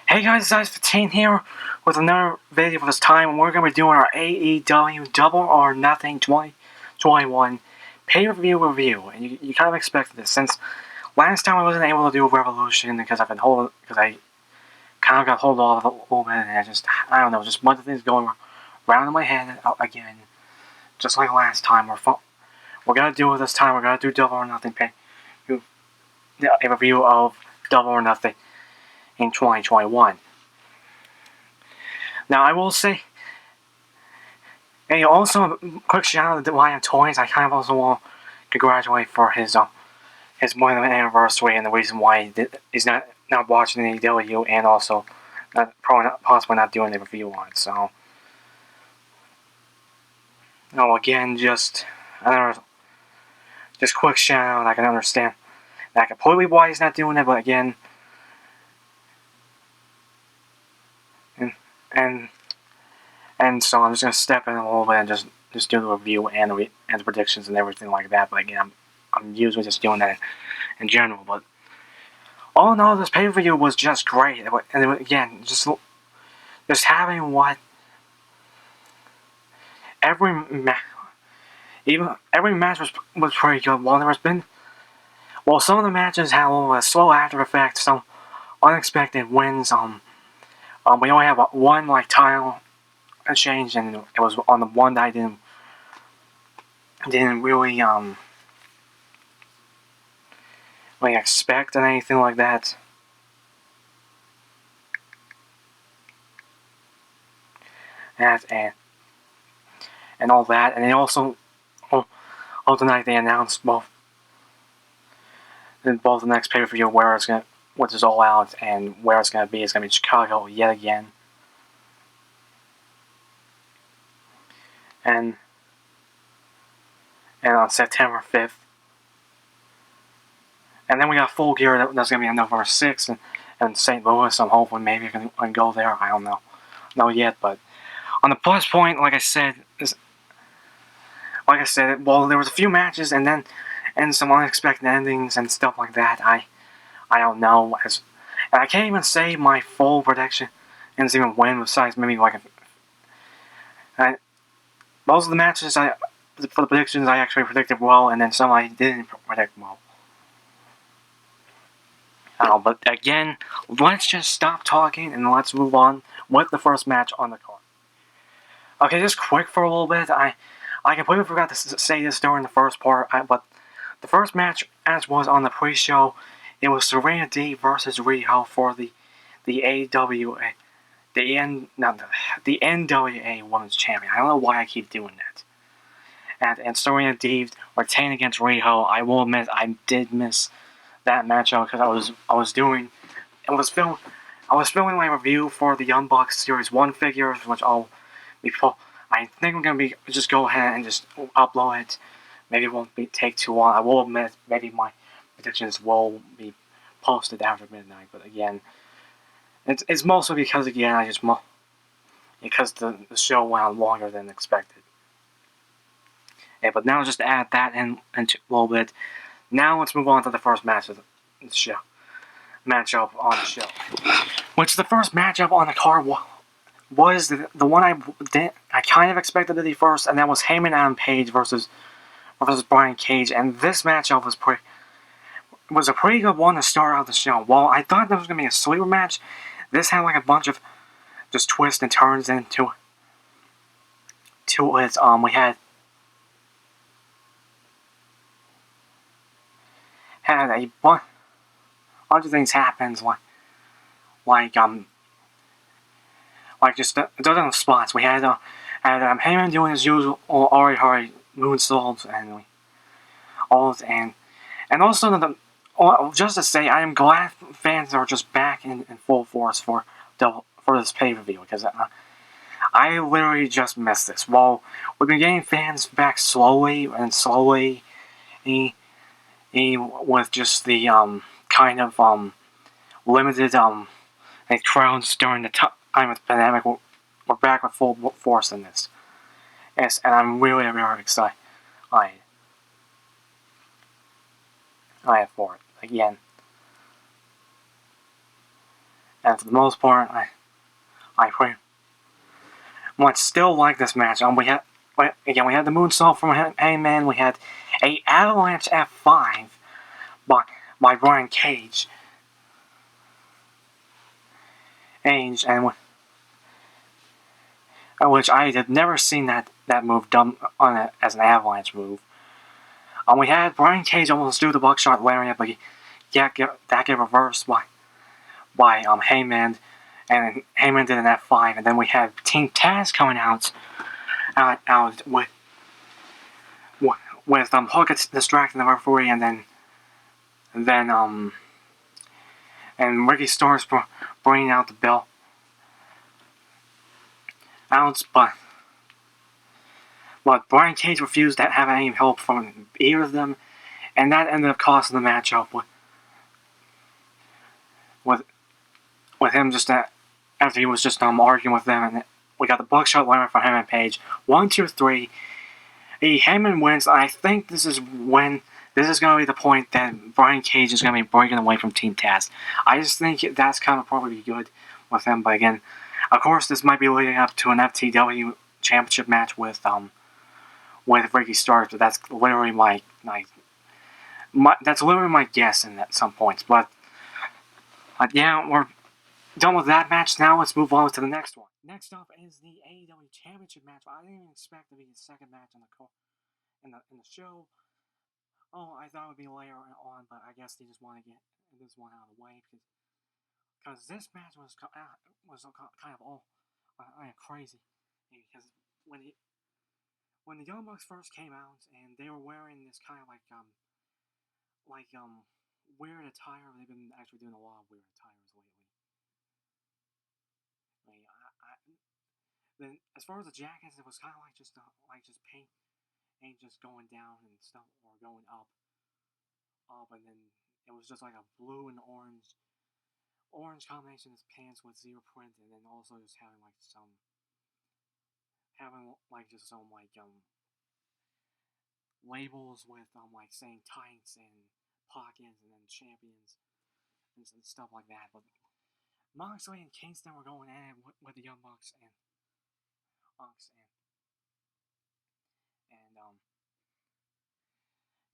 Hey guys, it's Tnt here with another video for this time, and we're going to be doing our AEW Double or Nothing 2021 pay-per-view review. And you kind of expected this, since last time I wasn't able to do a Revolution because I kind of got hold of it a little bit, and I don't know, just a bunch of things going around in my head again. Just like last time, we're going to do it this time. We're going to do Double or Nothing a review of Double or Nothing in 2021. Now, I will say, and also a quick shout out to Lion Toys. I kind of also want to congratulate for his 1st anniversary and the reason why he's not watching the AEW, and also possibly not doing the review on it. So, again, just quick shout out. I can understand not completely why he's not doing it, but again. And so I'm just gonna step in a little bit and just do the review and the predictions and everything like that. But again, I'm usually just doing that in general. But all in all, this pay-per-view was just great. And again, just having what every match was pretty good. Some of the matches had a little slow after effect, some unexpected wins. We only have one title change, and it was on the one that I didn't really expect and anything like that. And all that, and they also tonight they announced both the next pay-per-view which is All Out, and where it's gonna be. It's gonna be Chicago yet again. And on September 5th. And then we got Full Gear that's going to be on November 6th in St. Louis. I'm hoping maybe I can go there. I don't know yet. But on the plus point, like I said, well, there was a few matches and some unexpected endings and stuff like that. I don't know. And I can't even say my full prediction and even win, besides maybe most of the matches for the predictions I actually predicted well, and then some I didn't predict well. But again, let's just stop talking and let's move on with the first match on the card. Okay, just quick for a little bit. I completely forgot to say this during the first part, but the first match, as was on the pre-show, it was Serena Deeb versus Riho for the AWA. The NWA Women's Champion. I don't know why I keep doing that. And Serena Deeb retained against Riho. I will admit I did miss that matchup because I was filming my review for the Young Bucks Series 1 figures, which I think I'm gonna just go ahead and just upload it. Maybe it won't take too long. I will admit maybe my predictions will be posted after midnight, but again. It's mostly because, again, because the show went on longer than expected. Yeah, but now just to add that in a little bit, now let's move on to the first match of the show. Matchup on the show. Which the first matchup on the card was the one I kind of expected to be first, and that was Hayman and Paige versus Brian Cage. And this matchup was a pretty good one to start out the show. Well, I thought there was going to be a sleeper match. This had a bunch of just twists and turns into it. We had a bunch of things happens just dozen spots. We had Hayman doing his usual Ari moonsaults and also just to say, I am glad fans are just back in full force for this pay-per-view, because I literally just missed this. Well, we've been getting fans back slowly with just the kind of limited crowds during the time of the pandemic. We're back with full force in this. Yes, and I'm really very excited. I am for it. Again. And for the most part, I pretty much still like this match. We had the moonsault from Hayman. We had a avalanche F5 by Brian Cage. And which I had never seen that move done on as an avalanche move. We had Brian Cage almost do the buckshot lariat, but that get reversed by Hayman, and Hayman did an F5, and then we had Team Taz coming out with Hook distracting the referee, and Ricky Starks bringing out the bell out, but Brian Cage refused to have any help from either of them, and that ended up costing the matchup with him just after he was just arguing with them, and we got the buckshot lariat for him and Paige. 1, 2, 3. Hayman wins. I think this is going to be the point that Brian Cage is going to be breaking away from Team Taz. I just think that's kind of probably good with him. But again, of course, this might be leading up to an FTW championship match with Ricky Starks. But that's literally my guess at some points. But yeah, we're done with that match. Now let's move on to the next one. Next up is the AEW Championship match. I didn't even expect to be the second match in the show. Oh, I thought it would be later on, but I guess they just want to get this one out of the way because this match was kind of all crazy. Because when the Young Bucks first came out and they were wearing this kind of weird attire. They've been actually doing a lot of weird attires lately. Then as far as the jackets, it was kind of just paint just going down and stuff, or going up, and then it was just like a blue and orange combination of pants with zero print, and then also just having some labels with saying Titans and pockets and then champions and stuff like that. But Moxley and Kingston were going at it with the Young Bucks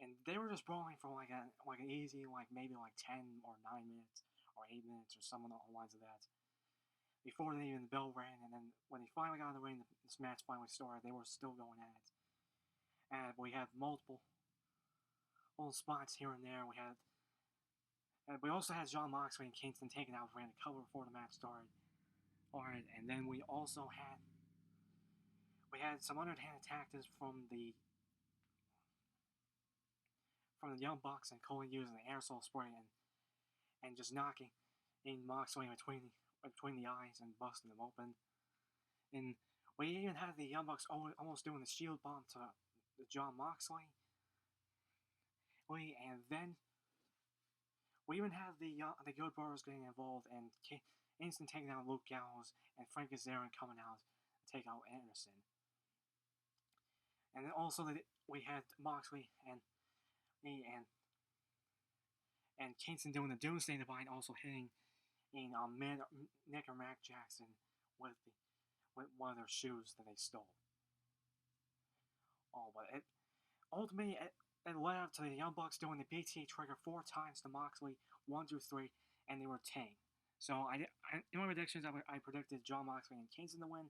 and they were just brawling for an easy maybe 10 or 9 minutes or 8 minutes or something along the lines of that before the bell rang. And then when they finally got in the ring, this match finally started. They were still going at it, and we had multiple little spots here and there. We also had Jon Moxley and Kingston taking out ran a cover before the match started. Alright, and then we also had some underhand tactics from the Young Bucks, and Conan using the aerosol spray and just knocking in Moxley between the eyes and busting them open. And we even had the Young Bucks almost doing the shield bomb to Jon Moxley. And then we even had the Good Brothers getting involved and instant taking out Luke Gallows and Frank Kazarian coming out to take out Anderson. And then also we had Moxley and Kingston doing the Doomsday Divine, also hitting Nick or Mac Jackson with one of their shoes that they stole. But ultimately it led up to the Young Bucks doing the BT trigger 4 times to Moxley, 1, 2, 3, and they were tamed. So in my predictions, I predicted Jon Moxley and Kingston to win,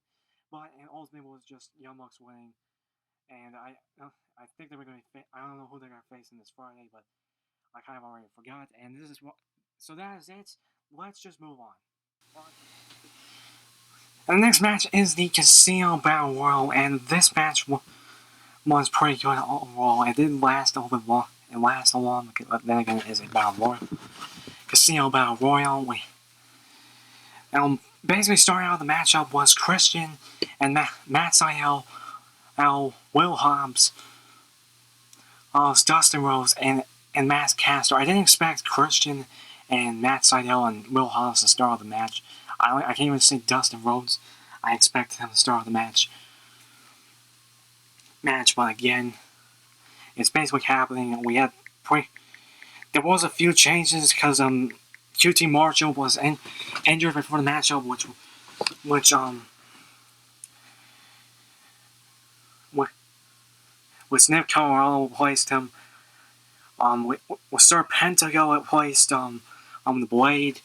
but ultimately it was just Young Bucks winning. And I think they were going to. I don't know who they're going to face in this Friday, but I kind of already forgot. And this is so that is it. Let's just move on. And the next match is the Casino Battle Royal, and this match was pretty good overall. It didn't last a little bit long. It lasted long, but then again, it is a Battle Royal. Casino Battle Royal. Basically starting out the matchup was Christian and Matt Sydal, Will Hobbs, Dustin Rhodes, and Matt Caster. I didn't expect Christian and Matt Sydal and Will Hobbs to start the match. I can't even say Dustin Rhodes. I expected him to start the match, but again, it's basically happening. There was a few changes because QT Marshall was injured before the matchup, which Nick Toriel replaced him. With Sir Pentago replaced the Blade,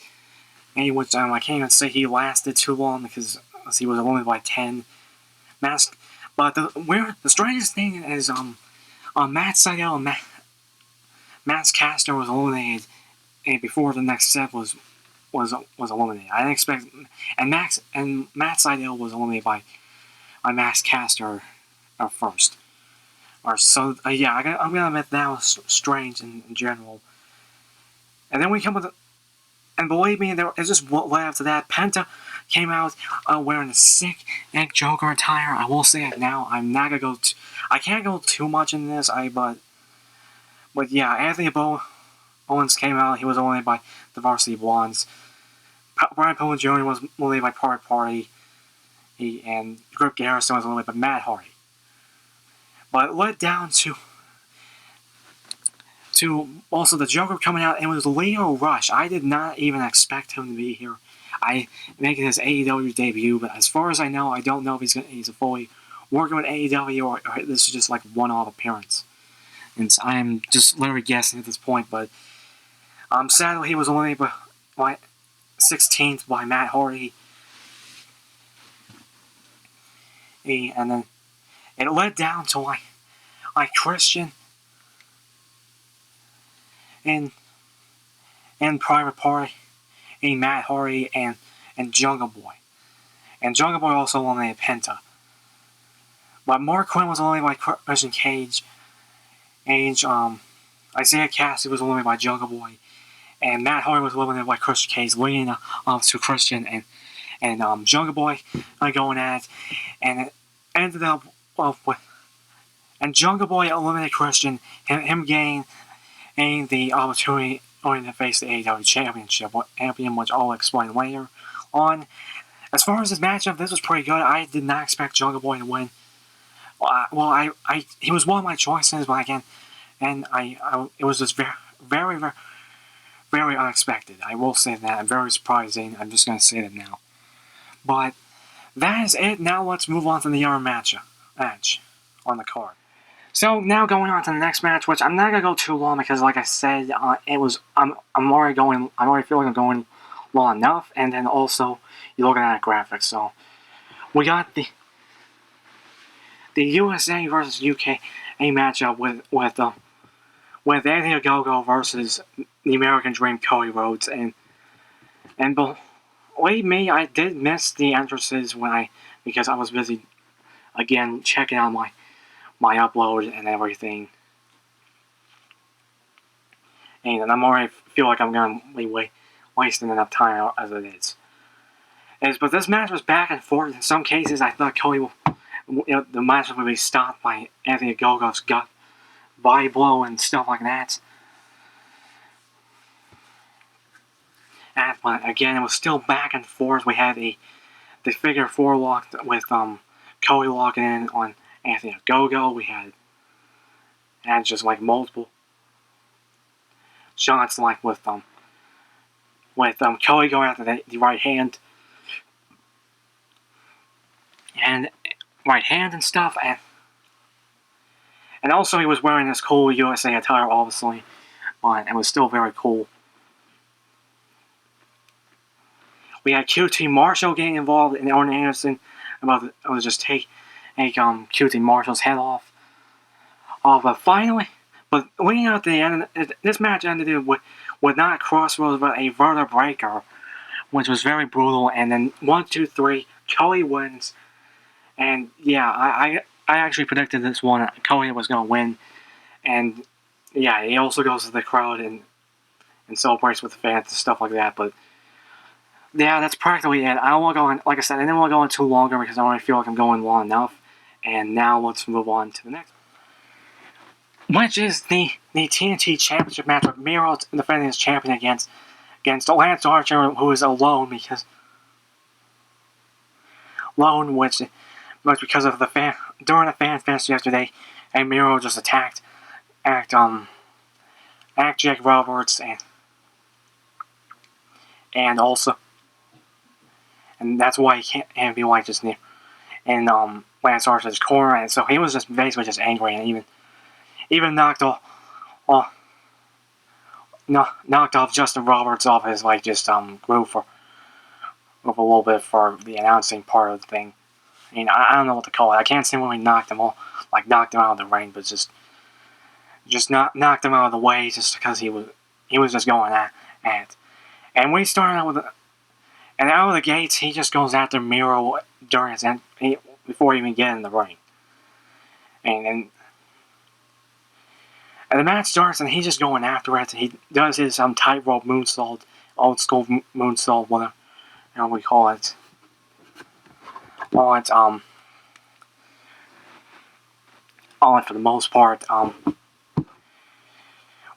and which I can't even say he lasted too long because he was only by 10. But the strangest thing is Matt Sydal and Max Caster was eliminated, and before the next step was eliminated. I didn't expect, and Matt Sydal was eliminated by Max Caster first. So yeah, I'm gonna admit that was strange in general. And then we come with, and believe me, it's just right after that, Penta came out wearing a sick Nick Joker attire. I will say it now. I'm not gonna go. I can't go too much in this. But yeah, Anthony Owens came out. He was eliminated by the Varsity Blondes. Brian Pillman Jr. was eliminated by Private Party. And Griff Garrison was eliminated by Matt Hardy. But it led down to also the Joker coming out, and it was Leo Rush. I did not even expect him to be here. Making his AEW debut, but as far as I know, I don't know if he's fully working with AEW or this is just like one-off appearance. And I am just literally guessing at this point, but sadly he was eliminated by 16th by Matt Hardy. And then it led down to like Christian and Private Party, and Matt Hardy and Jungle Boy. And Jungle Boy also eliminated Penta. But Mark Quinn was eliminated by Christian Cage. Isaiah Cassidy was eliminated by Jungle Boy. And Matt Hardy was eliminated by Christian Cage, leading to Christian and Jungle Boy going at it. And it ended up with. And Jungle Boy eliminated Christian, him gaining the opportunity to face the AEW Championship, which I'll explain later on. As far as this matchup, this was pretty good. I did not expect Jungle Boy to win. He was one of my choices, but again, it was just very, very, very, very unexpected. I will say that. Very surprising. I'm just going to say that now. But that is it. Now let's move on to the other match on the card. So now going on to the next match, which I'm not gonna go too long because, like I said, I'm already feeling I'm going long enough, and then also you're looking at graphics. So we got the USA versus UK matchup with Anthony Ogogo versus the American Dream Cody Rhodes, and believe me, I did miss the entrances because I was busy again checking out my upload and everything, and I'm already feel like I'm gonna be wasting enough time as it is. But this match was back and forth. In some cases, I thought Cody, the match would be stopped by Anthony Ogogo's gut body blow and stuff like that. But again, it was still back and forth. We had the figure 4 lock with Cody locking in on Anthony Ogogo. We had just like multiple shots, like with Cody going after the right hand and stuff, and also he was wearing this cool USA attire, obviously, but it was still very cool. We had QT Marshall getting involved in Orton Anderson about just take QT Marshall's head off. But leading out the end, this match ended with not a crossroads but a Verta Breaker, which was very brutal. And then 1, 2, 3, Cody wins. And yeah, I actually predicted this one. Cody was going to win. And yeah, he also goes to the crowd and celebrates with the fans and stuff like that. But yeah, that's practically it. I don't want to go on, like I said, I didn't want to go on too longer because I already feel like I'm going long enough. And now let's move on to the next, which is the TNT Championship match with Miro defending his champion against Lance Archer, who is alone because because of during the fan fest yesterday, and Miro just attacked Jake Roberts and also and that's why he can't be like just near in Lance Archer's corner, and so he was just basically just angry, and even knocked off Justin Roberts off his like just group for a little bit for the announcing part of the thing. I mean, I don't know what to call it. I can't say when we knocked him out of the ring, but just knocked him out of the way just because he was just going at it. And we started out with and out of the gates, he just goes after Miro during before he even get in the ring. And the match starts, and he's just going after it. He does his tightrope moonsault, old school moonsault, whatever we call it. All it for the most part.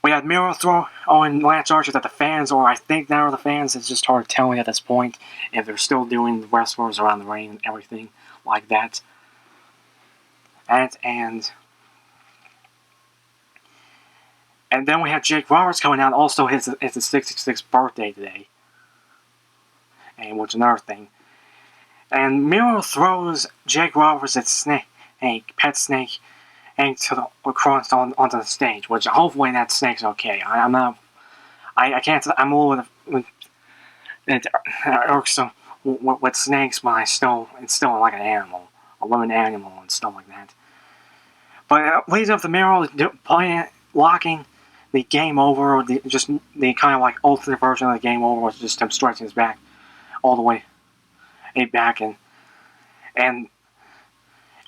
We had Miro throw and Lance Archer at the fans, or I think now the fans. It's just hard telling at this point if they're still doing the wrestlers around the ring and everything like that. And then we have Jake Roberts coming out. Also, it's his 66th birthday today, and which is another thing. And Miro throws Jake Roberts at Pet Snake, and across onto the stage. Which hopefully that snake's okay. I'm not. I can't. I'm a little bit irksome with snakes, but it's still like an animal, a living animal, and stuff like that. But it leads up to Miro locking the game over, the kind of like ultimate version of the game over, was just him stretching his back all the way back, and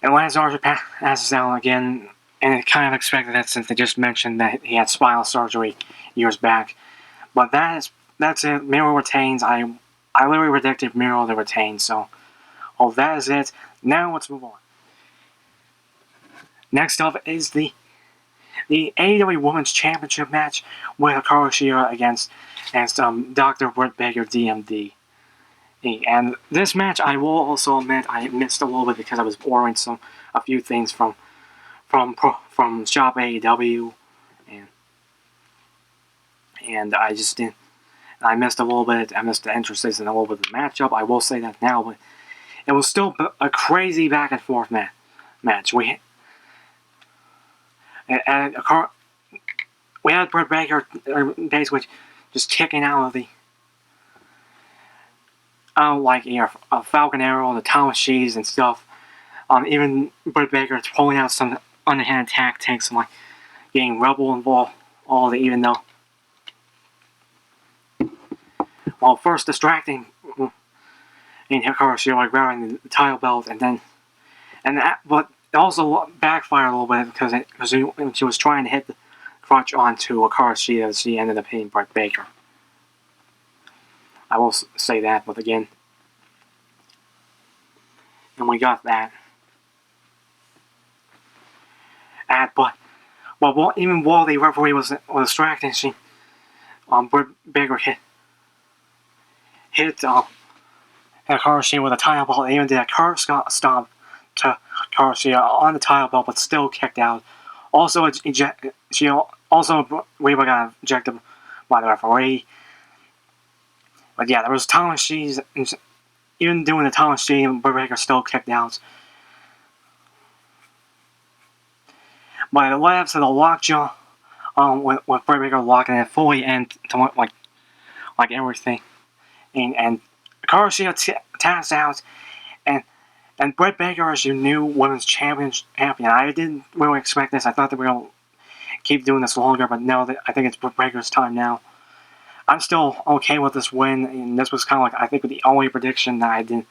Lance Archer passes out again, and it kind of expected that since they just mentioned that he had spinal surgery years back. But that's it. Miro retains. I literally predicted Miro to retain. So, that is it. Now let's move on. Next up is the AEW Women's Championship match with Hikaru Shida against Dr. Britt Baker, DMD. And this match, I will also admit, I missed a little bit because I was ordering a few things from Shop AEW, and I just didn't. I missed a little bit. I missed the entrances and a little bit of the matchup. I will say that now, but it was still a crazy back and forth match. We had Britt Baker basically just kicking out of the a Falcon Arrow, the Thomas Shees and stuff. Even Britt Baker pulling out some underhand tactics and getting Rebel involved. Even though, well, first distracting Hikaru Shida grabbing the title belt, but it also backfired a little bit because when she was trying to hit the crutch onto Hikaru Shida, she ended up hitting Britt Baker. I will say that, but again, and we got that. Even while the referee was distracting, Britt Baker hit Hikaru Shida with a title belt. They even did a curve stomp to Hikaru Shida on the title belt, but still kicked out. Also, Reba got ejected by the referee. But yeah, there was Thomas Shees, even doing the Thomas Shees, Britt Baker still kicked out. But it led up to the lockjaw, with Britt Baker locking it fully and to like everything. And Hikaru Shida taps out, and Britt Baker is your new women's champion. I didn't really expect this. I thought that we were going to keep doing this longer, but no, I think it's Britt Baker's time now. I'm still okay with this win, and this was kind of I think the only prediction that the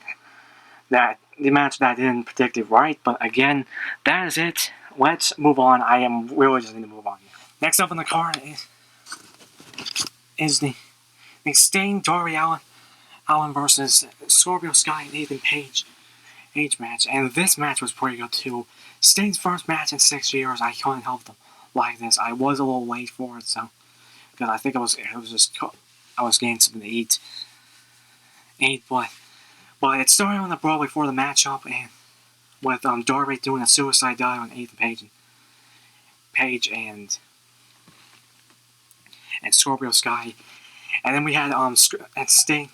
match that I didn't predict it right. But again, that is it. Let's move on. I am really just need to move on. Next up on the card is the Sting Toriel Allen versus Scorpio Sky and Ethan Paige match, and this match was pretty good too. Sting's first match in 6 years. I couldn't help them like this. I was a little late for it, so because I think I was getting something to eat, but it started on the brawl before the matchup, and with Darby doing a suicide dive on Ethan Paige and Scorpio Sky, and then we had Sting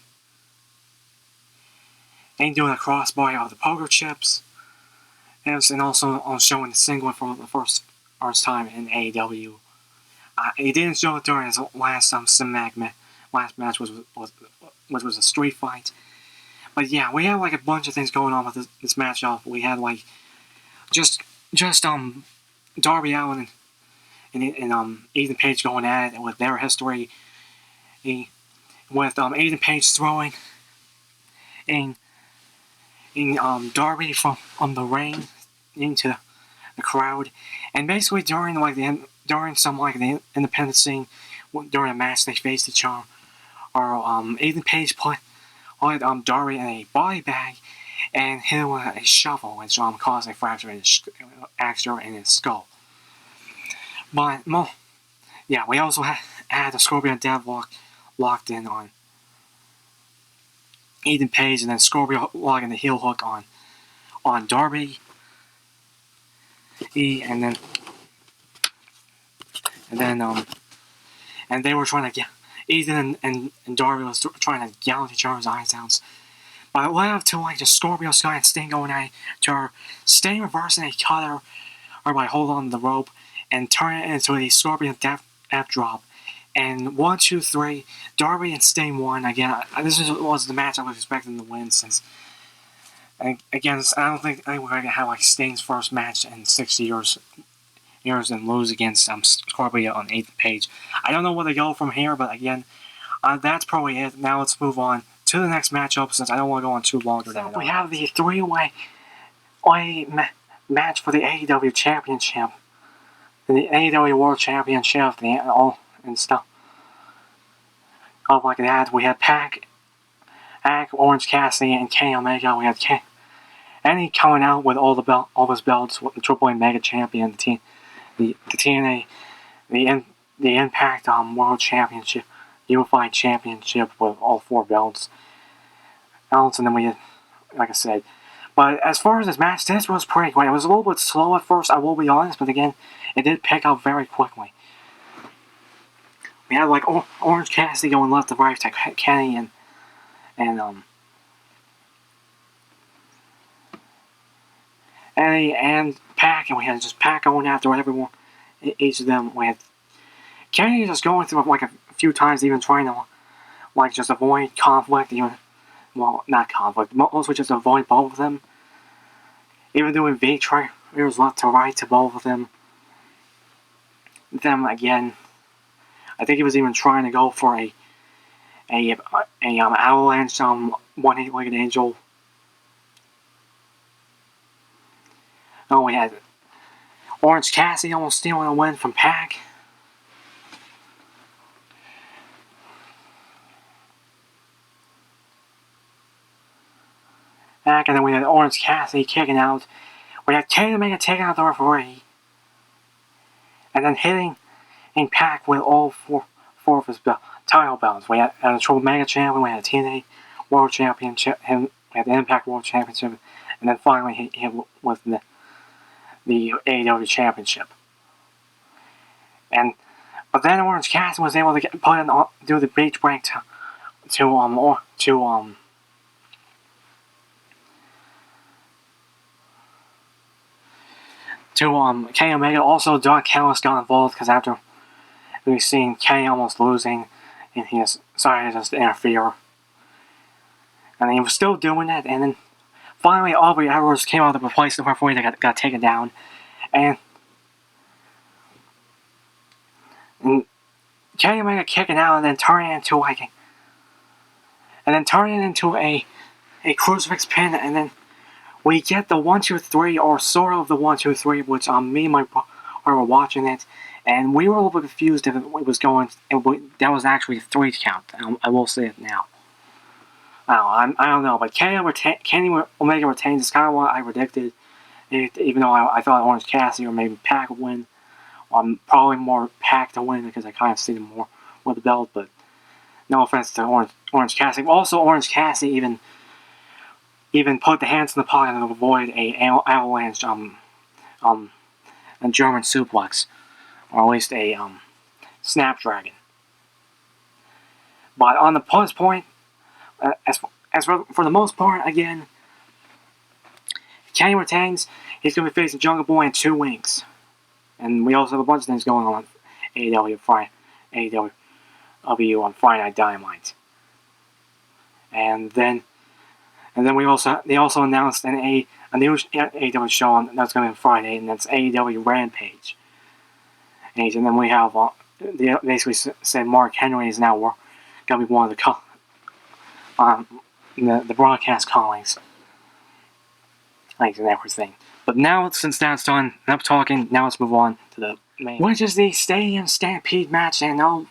and doing a crossbody of the poker chips, and also on showing the singlet for the first time in AEW. He didn't show it during his last cinematic last match, which was a street fight. But yeah, we had like a bunch of things going on with this matchup. We had like just Darby Allin and Ethan Page going at it with their history. With Ethan Page throwing in Darby from the ring into the crowd, and basically during the independent scene, during a match they faced each other, or Ethan Page put Darby in a body bag and hit him with a shovel, which caused a fracture in his skull. But yeah, we also had the Scorpio and Deadlock locked in on Ethan Page, and then Scorpio logging the heel hook on Darby. And they were trying to get Ethan and Darby was trying to gouge each other's eyes out. But it led up to like the Scorpio Sky and Sting going at each other, Sting reversing a cutter or by hold on to the rope and turn it into a Scorpion Death drop. And 1, 2, 3, Darby and Sting won again. This was the match I was expecting to win since. Again, I don't think we're going to have like Sting's first match in 6 years and lose against Scorpio on Ethan Page. I don't know where they go from here, but again, that's probably it. Now let's move on to the next matchup since I don't want to go on too long today. We have the three-way match for the AEW Championship, the AEW World Championship, and stuff. Like that, we had Pac, Orange Cassidy, and Kenny Omega. We had Kenny coming out with all his belts, with the Triple A Mega Champion, the TNA, the Impact World Championship, Unified Championship with all 4 belts. And then we had, like I said. But as far as this match, this was pretty great. It was a little bit slow at first, I will be honest, but again, it did pick up very quickly. We had like Orange Cassidy going left to right to Kenny and Pac, and we had just Pac going after everyone, each of them. We had Kenny just going through like a few times, even trying to like just avoid conflict, not conflict, mostly just avoid both of them. Even doing V-triggers left to right to both of them. Them again. I think he was even trying to go for a avalanche one-legged angel. Oh, we had Orange Cassidy almost stealing a win from Pac. And then we had Orange Cassidy kicking out. We had Kenny Omega taking out the referee. And then hitting Pac with all four of his title belts. We had a Triple Mega Champion, we had a TNA World Championship, we had the Impact World Championship, and then finally he hit with the AEW Championship. But then Orange Cassidy was able to do the beach break to Kenny Omega. Also, Don Callis got involved because after we've seen Kenny almost losing, and he decided to just interfere. And he was still doing it, and then finally Aubrey Edwards came out to replace the referee that got taken down. And Kenny Omega kicking out and then turning it into a crucifix pin, and then we get the 1, 2, 3, or sort of the 1, 2, 3, which me and my brother were watching it, and we were a little bit confused if it was going. That was actually a 3 count. I will say it now. I don't know, but Kenny Omega retains is kind of what I predicted. Even though I thought Orange Cassidy or maybe Pac would win, probably more Pac to win because I kind of see him more with the belt. But no offense to Orange Cassidy. Also, Orange Cassidy even put the hands in the pocket to avoid a avalanche, a German suplex, or at least a snapdragon. But on the plus point, as for the most part, again, Kenny retains. He's going to be facing Jungle Boy in 2 weeks. And we also have a bunch of things going on AEW on Friday Night Dynamite. And then they also announced a new AEW show that's going to be on Friday, and that's AEW Rampage. And then we have they basically said Mark Henry is now going to be one of the broadcast colleagues, and everything. But now, since that's done, enough talking. Now let's move on to the main, which is the Stadium Stampede match. And oh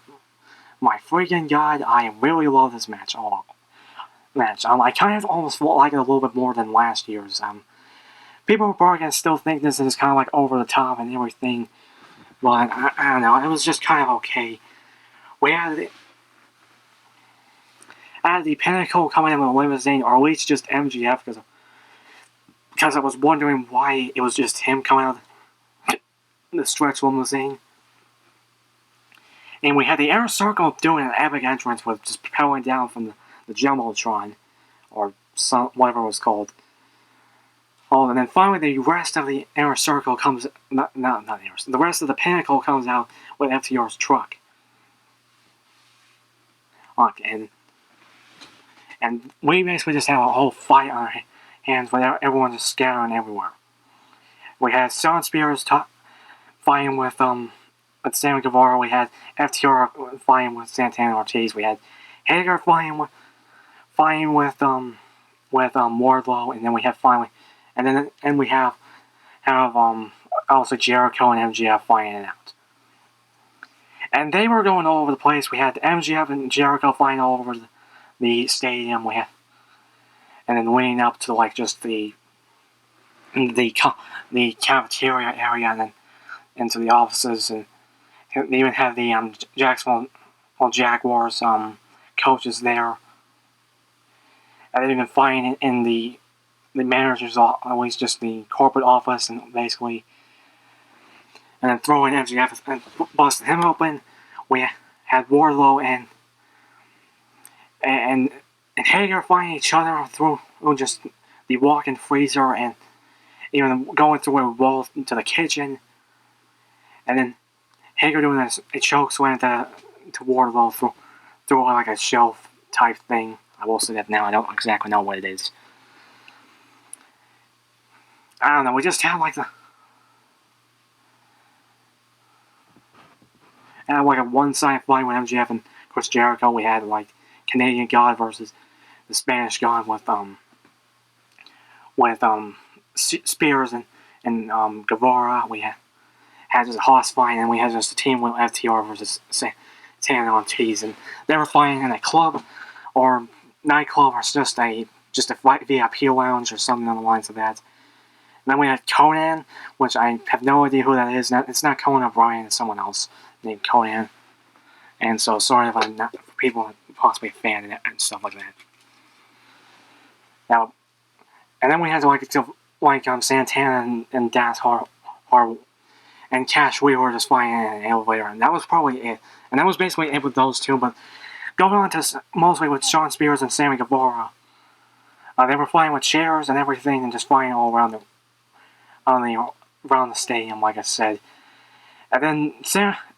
my freaking god, I really love this match. I kind of almost like it a little bit more than last year's. People are probably gonna still think this is kind of like over the top and everything, but I don't know. It was just kind of okay. We had the Pinnacle coming in with a limousine, or at least just MGF, because I was wondering why it was just him coming out of the stretch limousine. And we had the Inner Circle doing an epic entrance with just propelling down from the Jumbotron, or whatever it was called. Oh, and then finally the rest of the Inner Circle comes, not the Inner Circle, the rest of the Pinnacle comes out with FTR's truck. And we basically just have a whole fight on our hands with everyone just scattering everywhere. We had Shawn Spears fighting with Sammy Guevara. We had FTR fighting with Santana Ortiz. We had Hager fighting with Wardlow, and then we have we have also Jericho and MJF fighting it out. And they were going all over the place. We had MJF and Jericho fighting all over the stadium. And then leading up to like just the cafeteria area, and then into the offices, and they even had the Jacksonville Jaguars coaches there. And they've been fighting in the manager's, always just the corporate office, and basically, and then throwing MJF and busting him open. We had Wardlow and Hager fighting each other through just the walk-in freezer, and even going through a wall into the kitchen. And then Hager doing a choke slam to Wardlow through like a shelf type thing. I will say that now. I don't exactly know what it is. I don't know. We just had like a one-sided fight with MJF and Chris Jericho. We had like Canadian God versus the Spanish God with Spears and Guevara. We had just a hoss fight, and we had just a team with FTR versus Santana Ortiz, and they were fighting in a club or nightclub, or just a VIP lounge or something on the lines of that. And then we had Conan, which I have no idea who that is. It's not Conan O'Brien, it's someone else named Conan. And so sorry if I'm not people possibly a fan of it and stuff like that. Now, and then we had Santana and Das Harwood and Cash Wheeler just flying in an elevator, and that was probably it. And that was basically it with those two. But going on to mostly with Shawn Spears and Sammy Guevara, they were flying with chairs and everything, and just flying all around the stadium, like I said. And then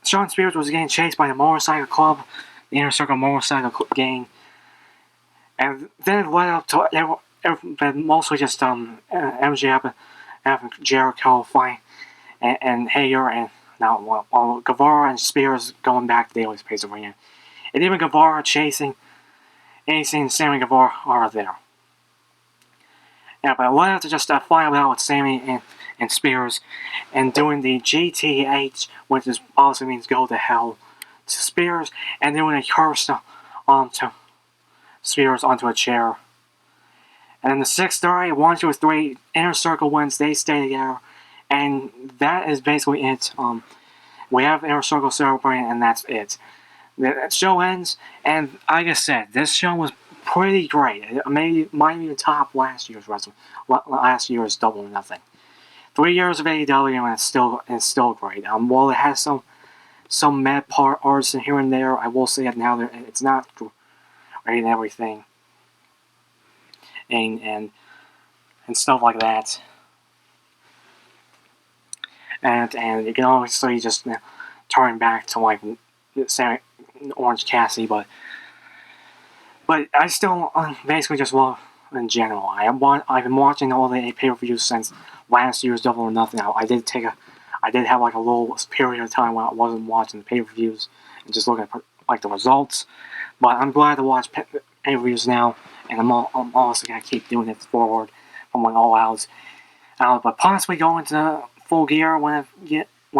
Shawn Spears was getting chased by the motorcycle club, the Inner Circle motorcycle gang, and then it led up to mostly just MJF and Jericho fighting, and Hager, and now Guevara and Spears going back to Daily's Place Arena, and even Guevara chasing Sammy Guevara are there. Yeah, but it led up to just a fight out with Sammy and Spears, and doing the GTH, which obviously means go to hell, to Spears, and doing a curse onto Spears onto a chair. And in the 6:30, 1, 2, 3, Inner Circle wins. They stay together, and that is basically it. We have Inner Circle celebrating, and that's it. The show ends, and like I said, this show was pretty great. It might even top last year's Double or Nothing. 3 years of AEW, and it's still great. While it has some mad parts here and there, I will say that now it's not great and everything. and stuff like that. And you can obviously just turn back to like Orange Cassidy, but I still basically just love in general. I've been watching all the pay-per-views since last year's Double or Nothing. I did have like a little period of time when I wasn't watching the pay-per-views and just looking at like the results. But I'm glad to watch pay-per-views now, and I'm also gonna keep doing it forward from like All Out. But possibly go into Full Gear when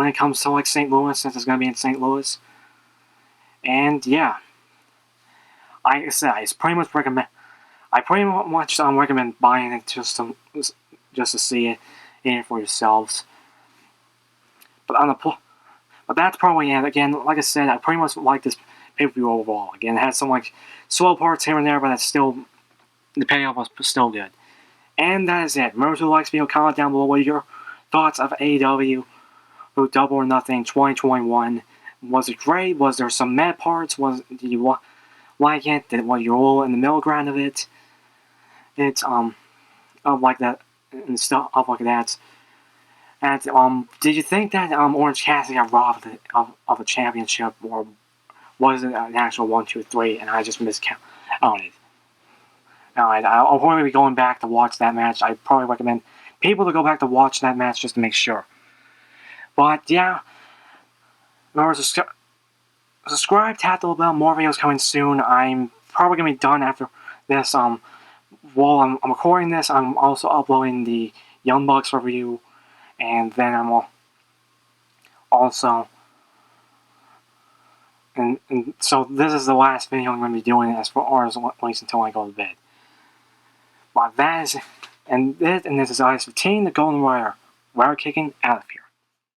it comes to like St. Louis, since it's gonna be in St. Louis. And yeah, like I said, I pretty much recommend buying it just to see it in it for yourselves. But that's probably it. Again, like I said, I pretty much like this pay-per-view overall. Again, it had some like slow parts here and there, but it's still, the payoff was still good. And that is it. Remember to like this video, comment down below what your thoughts of AEW Double or Nothing 2021. Was it great? Was there some mad parts? Did you like it? Was you all in the middle ground of it? It's like that and stuff like that. And did you think that Orange Cassidy got robbed of the championship, or was it an actual 1, 2, 3, and I just miscounted it? I'll probably be going back to watch that match. I probably recommend people to go back to watch that match just to make sure. But yeah, remember to subscribe, tap the bell. More videos coming soon. I'm probably gonna be done after this. While I'm recording this, I'm also uploading the Young Bucks review, and then I'm also. And so this is the last video I'm going to be doing as far as at least until I go to bed. But that is, and this is Ice 15, the Golden Warrior. We're kicking out of here.